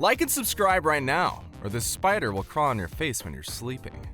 Like and subscribe right now, or this spider will crawl on your face when you're sleeping.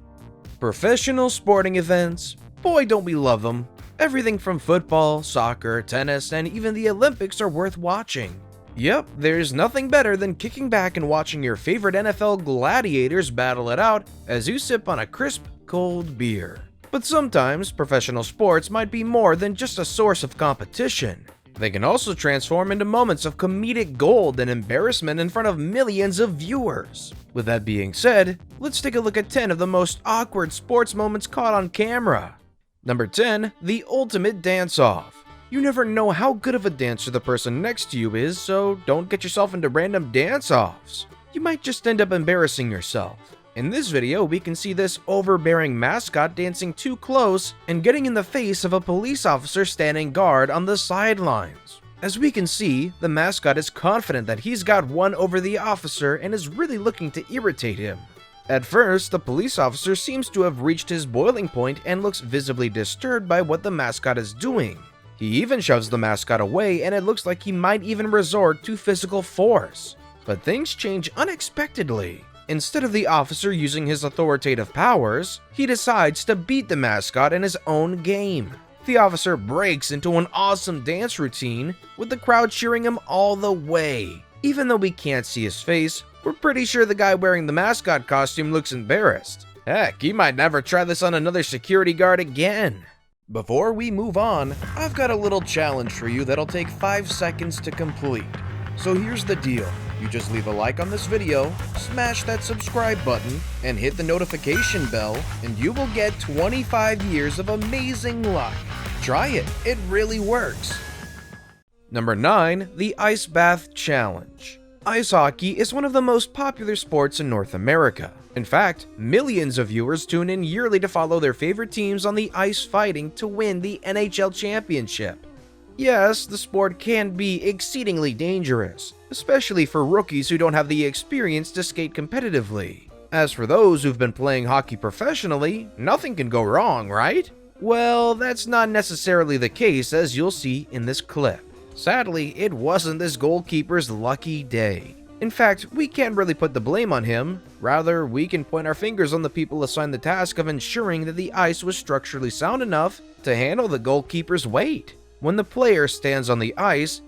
Professional sporting events, boy don't we love them. Everything from football, soccer, tennis, and even the Olympics are worth watching. Yep, there's nothing better than kicking back and watching your favorite NFL gladiators battle it out as you sip on a crisp, cold beer. But sometimes professional sports might be more than just a source of competition. They can also transform into moments of comedic gold and embarrassment in front of millions of viewers. With that being said, let's take a look at 10 of the most awkward sports moments caught on camera. Number 10, the ultimate dance-off. You never know how good of a dancer the person next to you is, so don't get yourself into random dance-offs. You might just end up embarrassing yourself. In this video, we can see this overbearing mascot dancing too close and getting in the face of a police officer standing guard on the sidelines. As we can see, the mascot is confident that he's got one over the officer and is really looking to irritate him. At first, the police officer seems to have reached his boiling point and looks visibly disturbed by what the mascot is doing. He even shoves the mascot away, and it looks like he might even resort to physical force. But things change unexpectedly. Instead of the officer using his authoritative powers, he decides to beat the mascot in his own game. The officer breaks into an awesome dance routine, with the crowd cheering him all the way. Even though we can't see his face, we're pretty sure the guy wearing the mascot costume looks embarrassed. Heck, he might never try this on another security guard again. Before we move on, I've got a little challenge for you that'll take 5 seconds to complete. So here's the deal. You just leave a like on this video, smash that subscribe button, and hit the notification bell, and you will get 25 years of amazing luck. Try it, it really works. Number 9, the Ice Bath Challenge. Ice hockey is one of the most popular sports in North America. In fact, millions of viewers tune in yearly to follow their favorite teams on the ice fighting to win the NHL championship. Yes, the sport can be exceedingly dangerous, especially for rookies who don't have the experience to skate competitively. As for those who've been playing hockey professionally, nothing can go wrong, right? Well, that's not necessarily the case, as you'll see in this clip. Sadly, it wasn't this goalkeeper's lucky day. In fact, we can't really put the blame on him. Rather, we can point our fingers on the people assigned the task of ensuring that the ice was structurally sound enough to handle the goalkeeper's weight. When the player stands on the ice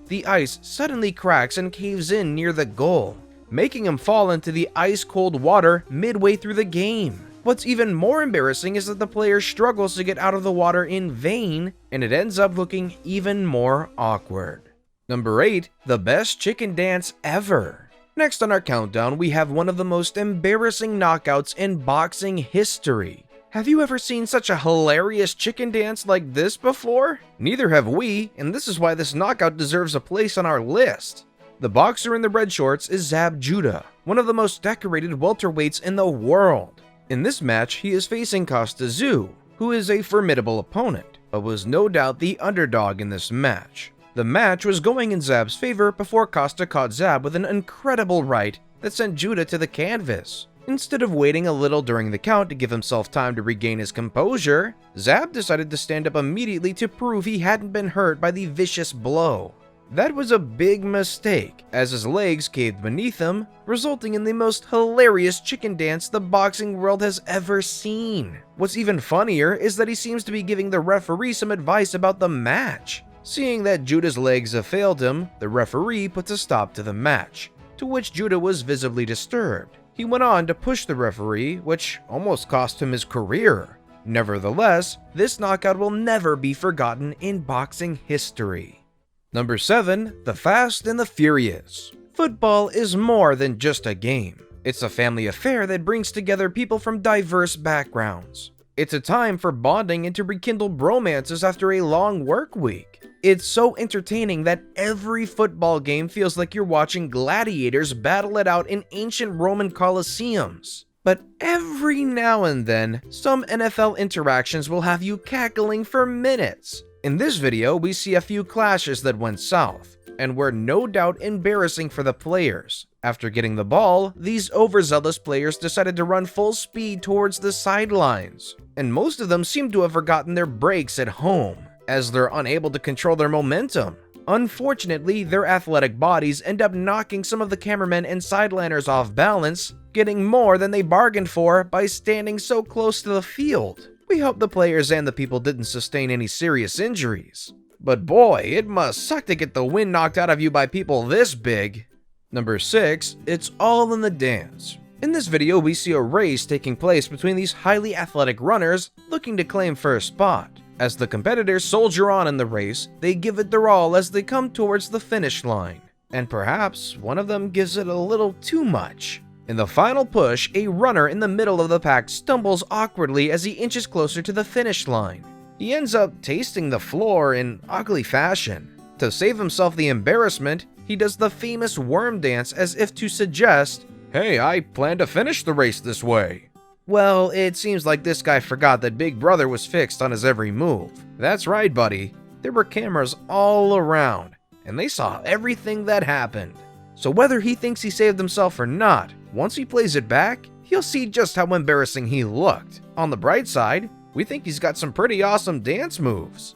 suddenly cracks and caves in near the goal, making him fall into the ice-cold water midway through the game. What's even more embarrassing is that the player struggles to get out of the water in vain, and it ends up looking even more awkward. Number 8, the best chicken dance ever. Next on our countdown, we have one of the most embarrassing knockouts in boxing history. Have you ever seen such a hilarious chicken dance like this before? Neither have we, and this is why this knockout deserves a place on our list. The boxer in the red shorts is Zab Judah, one of the most decorated welterweights in the world. In this match, he is facing Costa Tszyu, who is a formidable opponent, but was no doubt the underdog in this match. The match was going in Zab's favor before Costa caught Zab with an incredible right that sent Judah to the canvas. Instead of waiting a little during the count to give himself time to regain his composure, Zab decided to stand up immediately to prove he hadn't been hurt by the vicious blow. That was a big mistake, as his legs caved beneath him, resulting in the most hilarious chicken dance the boxing world has ever seen. What's even funnier is that he seems to be giving the referee some advice about the match. Seeing that Judah's legs have failed him, the referee puts a stop to the match, to which Judah was visibly disturbed. He went on to push the referee, which almost cost him his career. Nevertheless, this knockout will never be forgotten in boxing history. Number 7, the Fast and the Furious. Football is more than just a game. It's a family affair that brings together people from diverse backgrounds. It's a time for bonding and to rekindle bromances after a long work week. It's so entertaining that every football game feels like you're watching gladiators battle it out in ancient Roman colosseums. But every now and then, some NFL interactions will have you cackling for minutes. In this video, we see a few clashes that went south, and were no doubt embarrassing for the players. After getting the ball, these overzealous players decided to run full speed towards the sidelines, and most of them seem to have forgotten their brakes at home, as they're unable to control their momentum. Unfortunately, their athletic bodies end up knocking some of the cameramen and sideliners off balance, getting more than they bargained for by standing so close to the field. We hope the players and the people didn't sustain any serious injuries. But boy, it must suck to get the wind knocked out of you by people this big. Number 6, it's all in the dance. In this video, we see a race taking place between these highly athletic runners looking to claim first spot. As the competitors soldier on in the race, they give it their all as they come towards the finish line. And perhaps one of them gives it a little too much. In the final push, a runner in the middle of the pack stumbles awkwardly as he inches closer to the finish line. He ends up tasting the floor in ugly fashion. To save himself the embarrassment, he does the famous worm dance as if to suggest, "Hey, I plan to finish the race this way." Well, it seems like this guy forgot that Big Brother was fixed on his every move. That's right, buddy. There were cameras all around, and they saw everything that happened. So whether he thinks he saved himself or not, once he plays it back, he'll see just how embarrassing he looked. On the bright side, we think he's got some pretty awesome dance moves.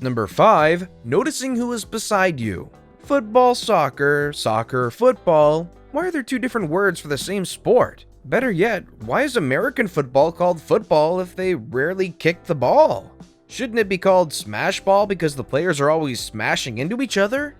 Number 5, noticing who is beside you. Football, soccer, soccer, football. Why are there two different words for the same sport? Better yet, why is American football called football if they rarely kick the ball? Shouldn't it be called smash ball because the players are always smashing into each other?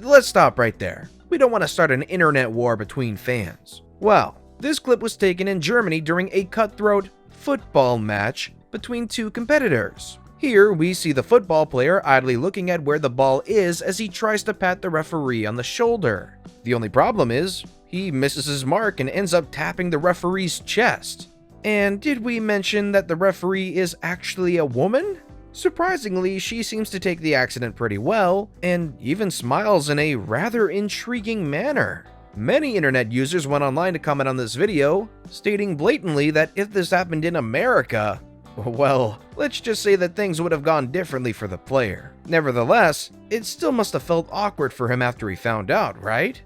Let's stop right there. We don't want to start an internet war between fans. Well, this clip was taken in Germany during a cutthroat football match between two competitors. Here, we see the football player idly looking at where the ball is as he tries to pat the referee on the shoulder. The only problem is, he misses his mark and ends up tapping the referee's chest. And did we mention that the referee is actually a woman? Surprisingly, she seems to take the accident pretty well, and even smiles in a rather intriguing manner. Many internet users went online to comment on this video, stating blatantly that if this happened in America, well, let's just say that things would have gone differently for the player. Nevertheless, it still must have felt awkward for him after he found out, right?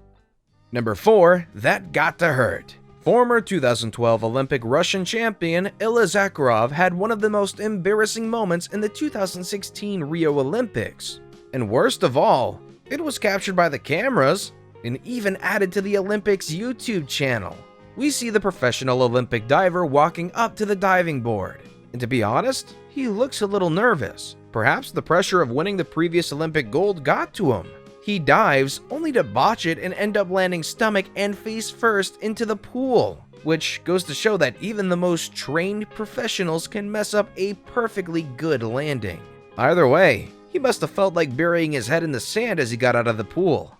Number 4, that got to hurt. Former 2012 Olympic Russian champion Ilya Zakharov had one of the most embarrassing moments in the 2016 Rio Olympics. And worst of all, it was captured by the cameras and even added to the Olympics YouTube channel. We see the professional Olympic diver walking up to the diving board. And to be honest, he looks a little nervous. Perhaps the pressure of winning the previous Olympic gold got to him. He dives, only to botch it and end up landing stomach and face first into the pool, which goes to show that even the most trained professionals can mess up a perfectly good landing. Either way, he must have felt like burying his head in the sand as he got out of the pool.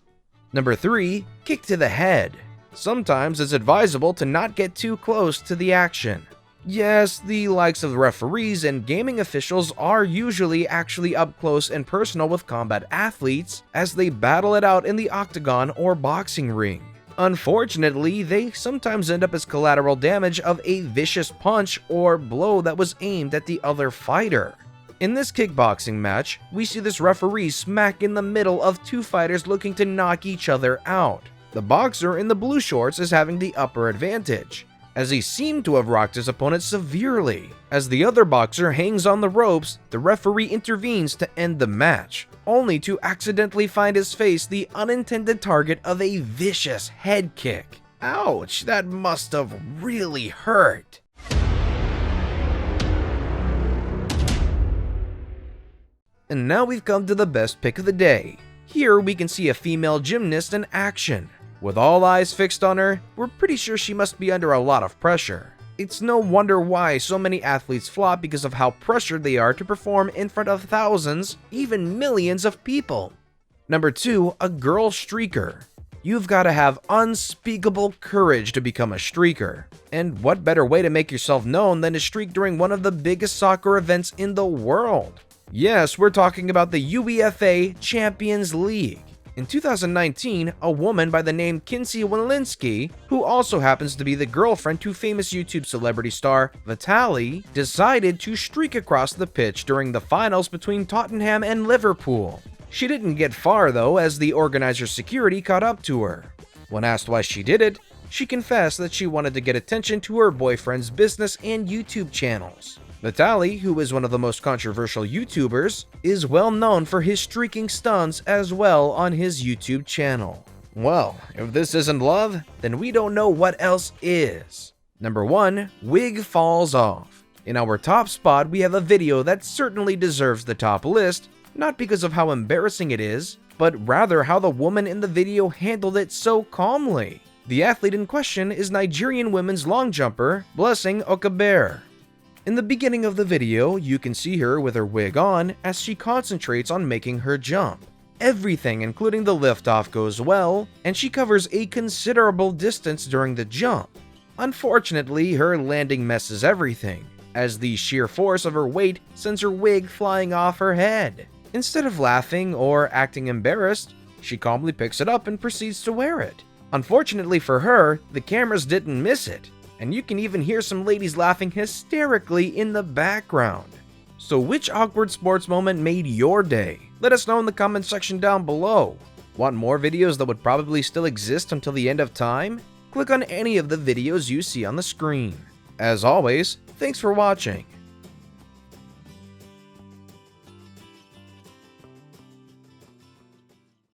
Number 3, kick to the head. Sometimes it's advisable to not get too close to the action. Yes, the likes of referees and gaming officials are usually actually up close and personal with combat athletes as they battle it out in the octagon or boxing ring. Unfortunately, they sometimes end up as collateral damage of a vicious punch or blow that was aimed at the other fighter. In this kickboxing match, we see this referee smack in the middle of two fighters looking to knock each other out. The boxer in the blue shorts is having the upper advantage, as he seemed to have rocked his opponent severely. As the other boxer hangs on the ropes, the referee intervenes to end the match, only to accidentally find his face the unintended target of a vicious head kick. Ouch, that must have really hurt. And now we've come to the best pick of the day. Here we can see a female gymnast in action. With all eyes fixed on her, we're pretty sure she must be under a lot of pressure. It's no wonder why so many athletes flop because of how pressured they are to perform in front of thousands, even millions of people. Number 2, a girl streaker. You've got to have unspeakable courage to become a streaker. And what better way to make yourself known than to streak during one of the biggest soccer events in the world? Yes, we're talking about the UEFA Champions League. In 2019, a woman by the name Kinsey Walensky, who also happens to be the girlfriend to famous YouTube celebrity star Vitaly, decided to streak across the pitch during the finals between Tottenham and Liverpool. She didn't get far though, as the organizer's security caught up to her. When asked why she did it, she confessed that she wanted to get attention to her boyfriend's business and YouTube channels. Vitaly, who is one of the most controversial YouTubers, is well known for his streaking stunts as well on his YouTube channel. Well, if this isn't love, then we don't know what else is. Number 1. Wig Falls Off. In our top spot, we have a video that certainly deserves the top list, not because of how embarrassing it is, but rather how the woman in the video handled it so calmly. The athlete in question is Nigerian women's long jumper, Blessing Okaber. In the beginning of the video, you can see her with her wig on as she concentrates on making her jump. Everything, including the liftoff, goes well, and she covers a considerable distance during the jump. Unfortunately, her landing messes everything, as the sheer force of her weight sends her wig flying off her head. Instead of laughing or acting embarrassed, she calmly picks it up and proceeds to wear it. Unfortunately for her, the cameras didn't miss it, and you can even hear some ladies laughing hysterically in the background. So which awkward sports moment made your day? Let us know in the comment section down below. Want more videos that would probably still exist until the end of time? Click on any of the videos you see on the screen. As always, thanks for watching.